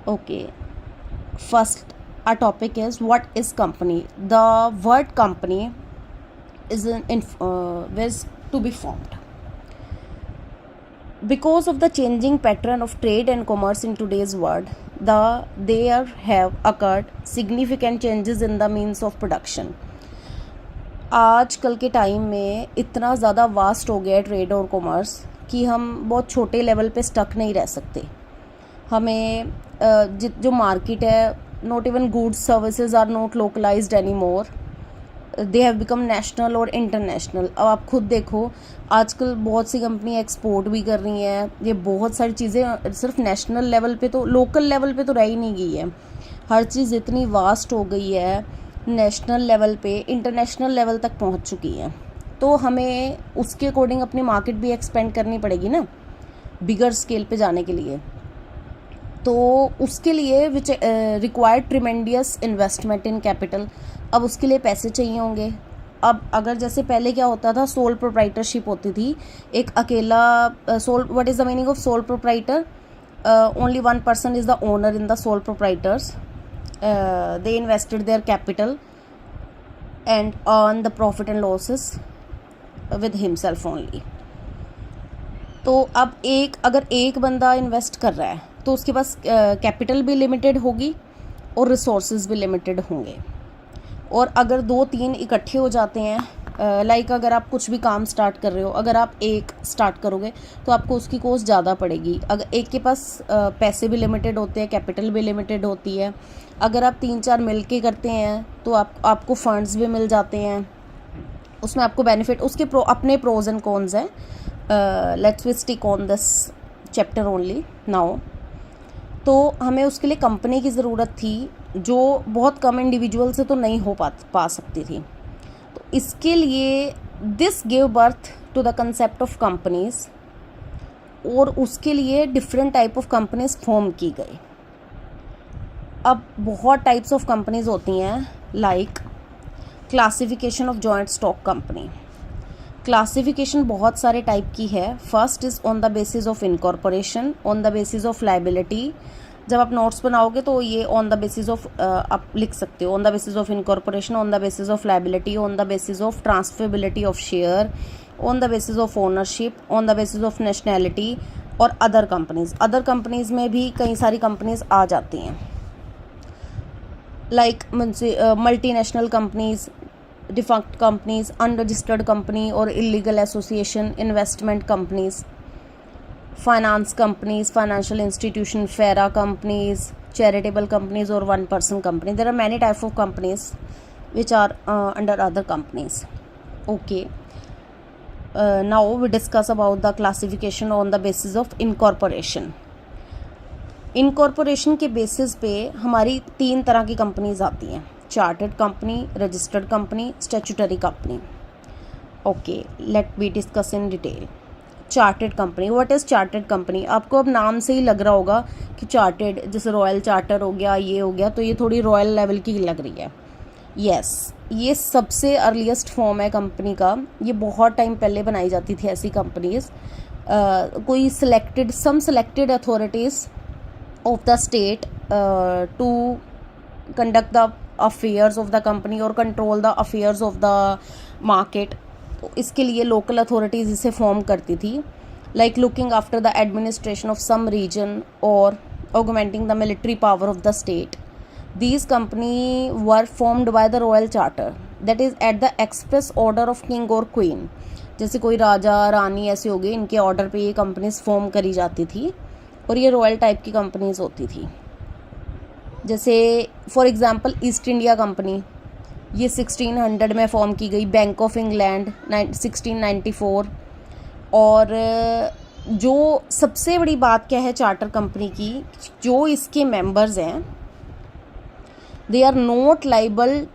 Okay, first our topic is what is company. The word company is to be formed because of the changing pattern of trade and commerce in today's world. There have occurred significant changes in the means of production. आज कल के time में इतना ज़्यादा vast हो गया है trade और कॉमर्स कि हम बहुत छोटे लेवल पे स्टक नहीं रह सकते. हमें जो मार्केट है, not even goods services are not localised any more, they have become national और इंटरनेशनल. अब आप खुद देखो, आजकल बहुत सी कंपनी एक्सपोर्ट भी कर रही हैं. ये बहुत सारी चीज़ें सिर्फ नेशनल लेवल पे तो, लोकल लेवल पे तो रह ही नहीं गई है. हर चीज़ इतनी वास्ट हो गई है, नेशनल लेवल पे इंटरनेशनल लेवल तक पहुंच चुकी है. तो हमें उसके अकॉर्डिंग अपनी मार्केट भी एक्सपेंड करनी पड़ेगी ना, बिगर स्केल पे जाने के लिए. तो उसके लिए which required tremendous investment in capital. अब उसके लिए पैसे चाहिए होंगे. अब अगर जैसे पहले क्या होता था, सोल प्रोप्राइटरशिप होती थी, एक अकेला sole. What is the meaning of sole proprietor? Only one person is the owner in the sole proprietors. They invested their capital and earn the profit and losses with himself only. तो अब अगर एक बंदा invest कर रहा है तो उसके पास कैपिटल भी लिमिटेड होगी और रिसोर्सेज भी लिमिटेड होंगे. और अगर 2-3 इकट्ठे हो जाते हैं, लाइक अगर आप कुछ भी काम स्टार्ट कर रहे हो, अगर आप एक स्टार्ट करोगे तो आपको उसकी कॉस्ट ज़्यादा पड़ेगी. अगर एक के पास पैसे भी लिमिटेड होते हैं, कैपिटल भी लिमिटेड होती है. अगर आप 3-4 मिल के करते हैं तो आपको फंड्स भी मिल जाते हैं, उसमें आपको बेनिफिट. उसके अपने प्रोज एंड कॉन्स हैं. Let's we stick on this chapter only now. तो हमें उसके लिए कंपनी की ज़रूरत थी, जो बहुत कम इंडिविजुअल से तो नहीं हो पा सकती थी. तो इसके लिए this give birth to the concept of companies, और उसके लिए different type of companies form की गई. अब बहुत टाइप्स ऑफ कंपनीज होती हैं, like classification of joint stock company. Classification बहुत सारे टाइप की है. First is on the basis of incorporation, on the basis of liability. जब आप नोट्स बनाओगे तो ये ऑन द बेसिस ऑफ आप लिख सकते हो, on the basis of incorporation, on the basis of liability, on the basis of transferability of share, on the basis of ownership, on the basis of nationality, और other companies में भी कई सारी companies आ जाती हैं, like multinational companies, defunct companies, unregistered company और illegal association, investment companies, finance companies, financial institution, FERA companies, charitable companies और one person company. There are many type of companies which are under other companies. Okay, now we discuss about the classification on the basis of incorporation. Incorporation के basis पे हमारी 3 तरह की companies आती हैं: chartered company, registered company, statutory company. Okay, let be discuss in detail. Chartered company. What is chartered company? आपको अब नाम से ही लग रहा होगा कि चार्टर्ड, जैसे रॉयल चार्टर हो गया, ये हो गया, तो ये थोड़ी रॉयल लेवल की लग रही है. यस, ये सबसे अर्लीस्ट फॉर्म है कंपनी का. ये बहुत टाइम पहले बनाई जाती थी ऐसी कंपनीज. कोई selected authorities of the state to conduct the affairs of the company or control the affairs of the market. तो इसके लिए लोकल अथॉरिटीज़ इसे फॉर्म करती थी, like looking after the administration of some region और augmenting the military power of the state. These company were formed by the royal charter, that is at the express order of king और queen. जैसे कोई राजा रानी ऐसे हो गए, इनके order पे ये कंपनीज फॉर्म करी जाती थी, और ये रॉयल टाइप की कंपनीज होती थी. जैसे for example east India company, ये 1600 में फॉर्म की गई. Bank of England 1694. और जो सबसे बड़ी बात क्या है चार्टर कंपनी की, जो इसके मेंबर्स हैं, they are not liable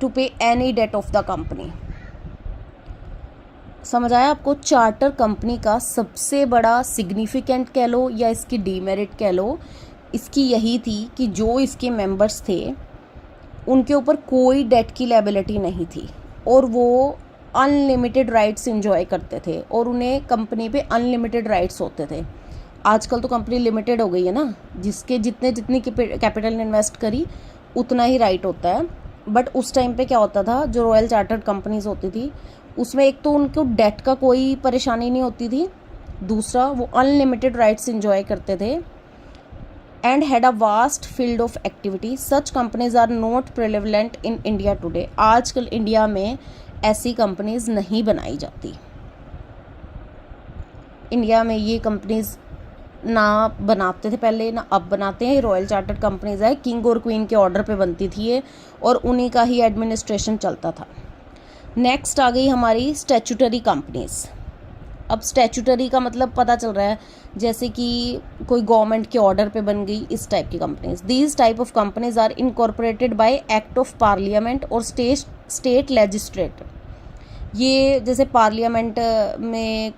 to pay any debt of the company. समझ आया आपको? चार्टर कंपनी का सबसे बड़ा सिग्निफिकेंट कह लो या इसकी डीमेरिट कह लो, इसकी यही थी कि जो इसके मेंबर्स थे उनके ऊपर कोई डेट की लायबिलिटी नहीं थी, और वो अनलिमिटेड राइट्स एंजॉय करते थे, और उन्हें कंपनी पे अनलिमिटेड राइट्स होते थे. आजकल तो कंपनी लिमिटेड हो गई है ना, जिसके जितनी कैपिटल इन्वेस्ट करी उतना ही राइट होता है। बट उस टाइम पे क्या होता था, जो रॉयल चार्टर्ड कंपनीज होती थी उसमें एक तो उनको डेट का कोई परेशानी नहीं होती थी, दूसरा वो अनलिमिटेड राइट्स इंजॉय करते थे and had a vast field of activity. Such companies are not prevalent in India today. आजकल इंडिया में ऐसी कंपनीज नहीं बनाई जाती। इंडिया में ये कंपनीज ना बनाते थे पहले, ना अब बनाते हैं। रॉयल चार्टर्ड कंपनीज है, किंग और क्वीन के ऑर्डर पे बनती थी ये, और उन्हीं का ही एडमिनिस्ट्रेशन चलता था। नेक्स्ट आ गई हमारी स्टैट्यूटरी कंपनीज। अब स्टैट्यूटरी का मतलब पता चल रहा है जैसे कि कोई गवर्नमेंट के ऑर्डर पे बन गई, इस टाइप की companies. These type of companies are incorporated by act of parliament और स्टेट लेजिस्लेटर। ये जैसे पार्लियामेंट में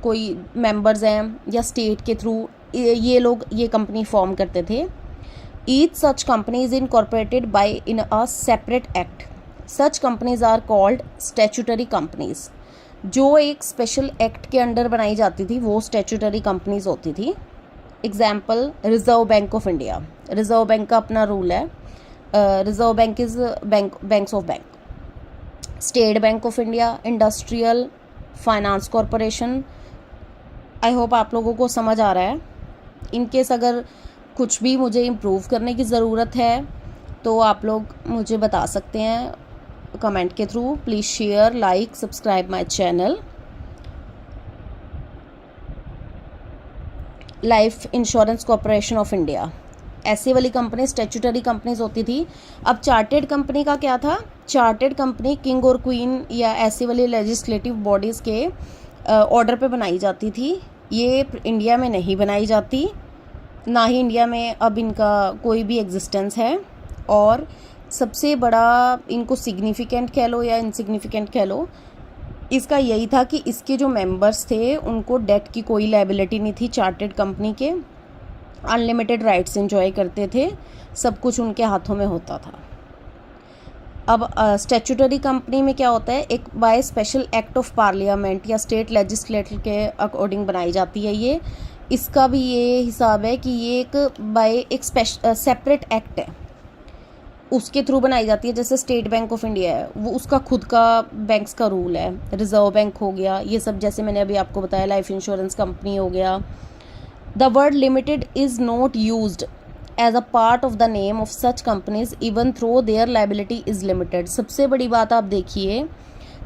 कोई मेंबर्स हैं या स्टेट के थ्रू ये लोग ये कंपनी फॉर्म करते थे। Each such company is incorporated by in a separate act. Such companies are called statutory companies. जो एक स्पेशल एक्ट के अंडर बनाई जाती थी वो स्टैट्यूटरी कंपनीज होती थी। Example, reserve bank of India. Reserve bank का अपना रूल है। Reserve bank is banks of bank. State bank of India, industrial finance corporation. I hope आप लोगों को समझ आ रहा है। इनकेस अगर कुछ भी मुझे इम्प्रूव करने की ज़रूरत है तो आप लोग मुझे बता सकते हैं कमेंट के through. Please share, like, subscribe my channel. Life insurance corporation of India, ऐसी वाली कंपनी स्टैट्यूटरी कंपनीज होती थी। अब चार्टेड कंपनी का क्या था? चार्टेड कंपनी किंग और क्वीन या ऐसी वाली लेजिस्लेटिव बॉडीज़ के ऑर्डर पे बनाई जाती थी। ये इंडिया में नहीं बनाई जाती, ना ही इंडिया में अब इनका कोई भी एग्जिस्टेंस है। और सबसे बड़ा इनको सिग्निफिकेंट कह लो या इनसिग्निफिकेंट कह लो, इसका यही था कि इसके जो मेंबर्स थे उनको डेट की कोई लायबिलिटी नहीं थी। चार्टेड कंपनी के अनलिमिटेड राइट्स एंजॉय करते थे, सब कुछ उनके हाथों में होता था। अब स्टैट्यूटरी कंपनी में क्या होता है, एक by special act of parliament या स्टेट लेजिस्लेटर के अकॉर्डिंग बनाई जाती है ये। इसका भी ये हिसाब है कि ये एक सेपरेट एक्ट है, उसके थ्रू बनाई जाती है। जैसे स्टेट बैंक ऑफ इंडिया है, वो उसका खुद का बैंक्स का रूल है। रिजर्व बैंक हो गया, ये सब जैसे मैंने अभी आपको बताया, लाइफ इंश्योरेंस कंपनी हो गया। The word limited is not used as a part of the name of such companies even though their liability is limited. सबसे बड़ी बात आप देखिए,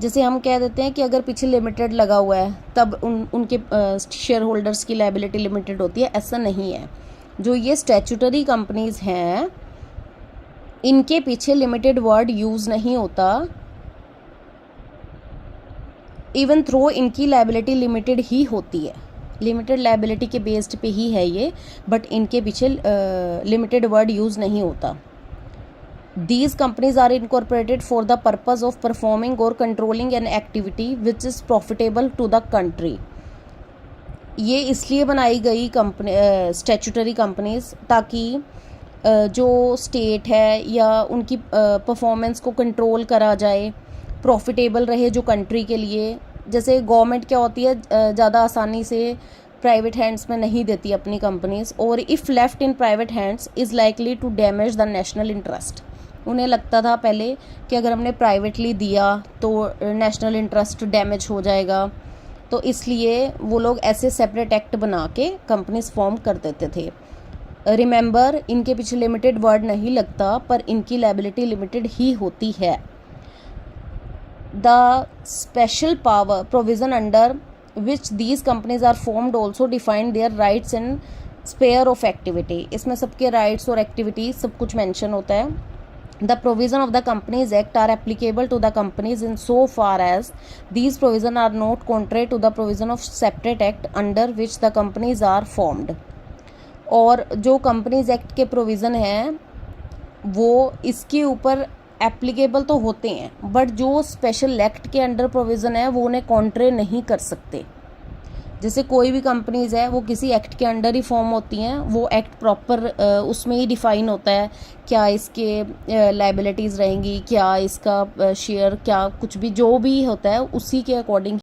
जैसे हम कह देते हैं कि अगर पीछे लिमिटेड लगा हुआ है तब उनके शेयर होल्डर्स की लाइबिलिटी लिमिटेड होती है, ऐसा नहीं है। जो ये स्टैट्यूटरी कंपनीज हैं इनके पीछे लिमिटेड वर्ड यूज़ नहीं होता। इवन थ्रो इनकी लाइबिलिटी लिमिटेड ही होती है, लिमिटेड लाइबिलिटी के बेस्ड पे ही है ये, बट इनके पीछे लिमिटेड वर्ड यूज़ नहीं होता। These companies are incorporated for the purpose of performing or controlling an activity which is profitable to the country. ये इसलिए बनाई गई कंपनी स्टैट्यूटरी कंपनीज ताकि जो स्टेट है या उनकी परफॉर्मेंस को कंट्रोल करा जाए, प्रॉफिटेबल रहे जो कंट्री के लिए। जैसे गवर्नमेंट क्या होती है, ज़्यादा आसानी से प्राइवेट हैंड्स में नहीं देती अपनी कंपनीज, और if left in private hands is likely to damage the national interest. उन्हें लगता था पहले कि अगर हमने प्राइवेटली दिया तो नेशनल इंटरेस्ट डैमेज हो जाएगा, तो इसलिए वो लोग ऐसे सेपरेट एक्ट बना के कंपनीज फॉर्म कर देते थे। रिमेंबर, इनके पीछे लिमिटेड वर्ड नहीं लगता, पर इनकी लायबिलिटी लिमिटेड ही होती है। The special power provision under which these companies are formed also defined their rights in sphere of activity. इसमें सबके राइट्स और एक्टिविटीज सब कुछ मेंशन होता है। The provision of the Companies Act are applicable to the companies in so far as these provisions are not contrary to the provision of separate act under which the companies are formed. और जो companies act के provision हैं वो इसके ऊपर applicable तो होते हैं, बट जो स्पेशल एक्ट के अंडर प्रोविज़न है वो उन्हें कॉन्ट्रे नहीं कर सकते। जैसे कोई भी कंपनीज़ है वो किसी एक्ट के अंडर ही फॉर्म होती हैं, वो एक्ट प्रॉपर उसमें ही डिफ़ाइन होता है क्या इसके लाइबिलिटीज़ रहेंगी, क्या इसका शेयर, क्या कुछ भी जो भी होता है उसी के अकॉर्डिंग